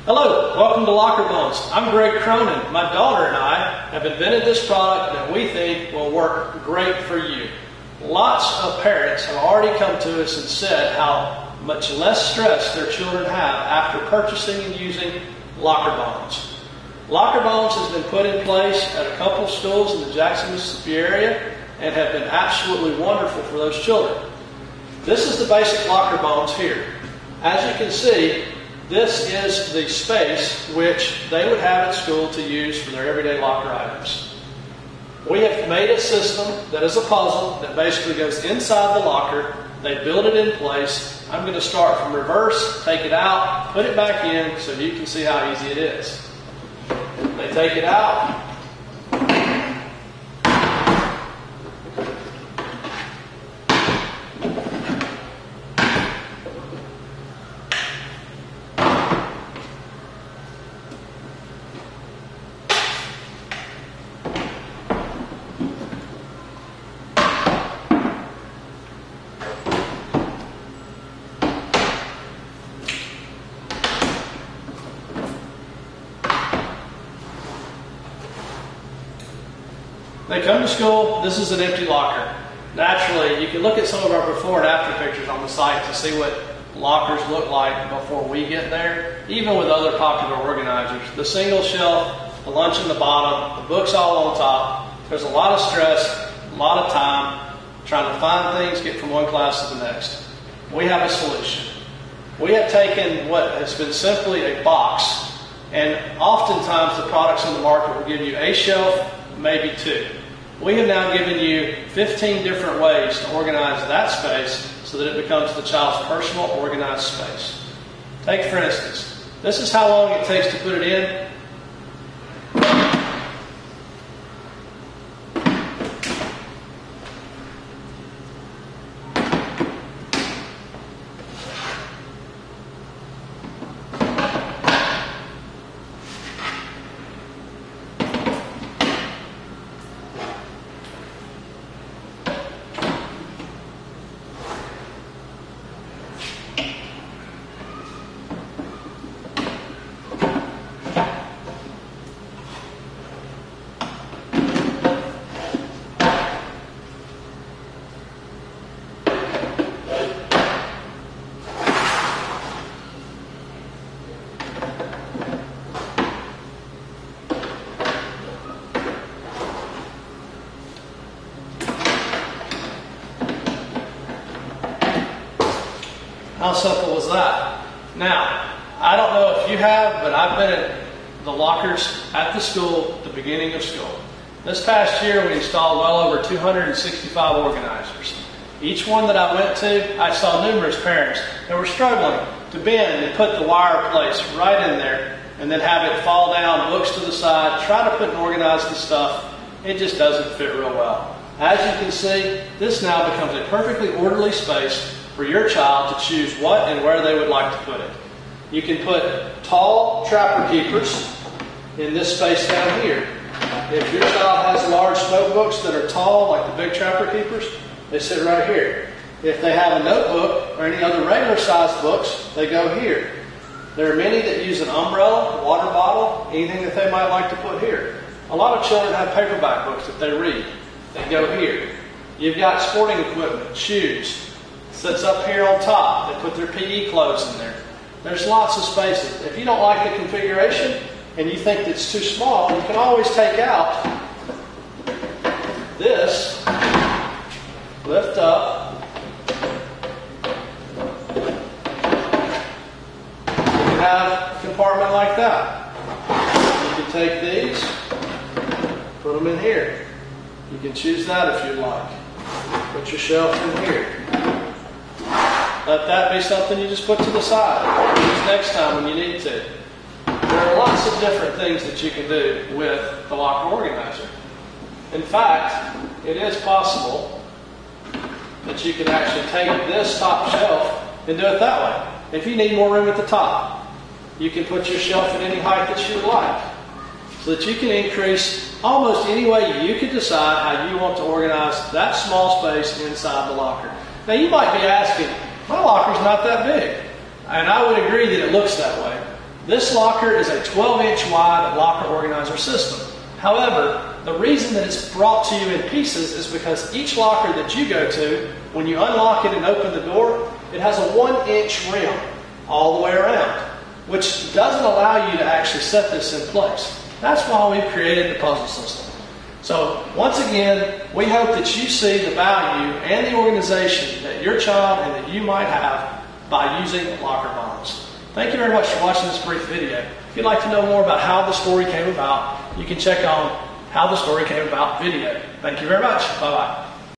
Hello, welcome to LockerBones. I'm Greg Cronin. My daughter and I have invented this product that we think will work great for you. Lots of parents have already come to us and said how much less stress their children have after purchasing and using LockerBones. LockerBones has been put in place at a couple of schools in the Jackson, Mississippi area and have been absolutely wonderful for those children. This is the basic LockerBones here. As you can see, this is the space which they would have at school to use for their everyday locker items. We have made a system that is a puzzle that basically goes inside the locker. They build it in place. I'm going to start from reverse, take it out, put it back in so you can see how easy it is. They take it out. They come to school, this is an empty locker. Naturally, you can look at some of our before and after pictures on the site to see what lockers look like before we get there, even with other popular organizers. The single shelf, the lunch in the bottom, the books all on top. There's a lot of stress, a lot of time, trying to find things, get from one class to the next. We have a solution. We have taken what has been simply a box, and oftentimes the products on the market will give you a shelf, maybe two. We have now given you 15 different ways to organize that space so that it becomes the child's personal organized space. Take for instance, this is how long it takes to put it in. How simple was that? Now, I don't know if you have, but I've been at the lockers at the school at the beginning of school. This past year, we installed well over 265 organizers. Each one that I went to, I saw numerous parents that were struggling to bend and put the wire place right in there and then have it fall down, books to the side, try to put and organize the stuff. It just doesn't fit real well. As you can see, this now becomes a perfectly orderly space for your child to choose what and where they would like to put it. You can put tall trapper keepers in this space down here. If your child has large notebooks that are tall, like the big trapper keepers, they sit right here. If they have a notebook or any other regular sized books, they go here. There are many that use an umbrella, a water bottle, anything that they might like to put here. A lot of children have paperback books that they read. They go here. You've got sporting equipment, shoes. Sits up here on top. They put their PE clothes in there. There's lots of spaces. If you don't like the configuration and you think it's too small, you can always take out this, lift up. You can have a compartment like that. You can take these, put them in here. You can choose that if you'd like. Put your shelf in here. Let that be something you just put to the side. Use next time when you need to. There are lots of different things that you can do with the locker organizer. In fact, it is possible that you can actually take this top shelf and do it that way. If you need more room at the top, you can put your shelf at any height that you would like, so that you can increase almost any way you could decide how you want to organize that small space inside the locker. Now you might be asking, my locker's not that big. And I would agree that it looks that way. This locker is a 12-inch wide locker organizer system. However, the reason that it's brought to you in pieces is because each locker that you go to, when you unlock it and open the door, it has a 1-inch rim all the way around, which doesn't allow you to actually set this in place. That's why we've created the puzzle system. So once again, we hope that you see the value and the organization that your child and that you might have by using LockerBones. Thank you very much for watching this brief video. If you'd like to know more about how the story came about, you can check on How the Story Came About video. Thank you very much. Bye-bye.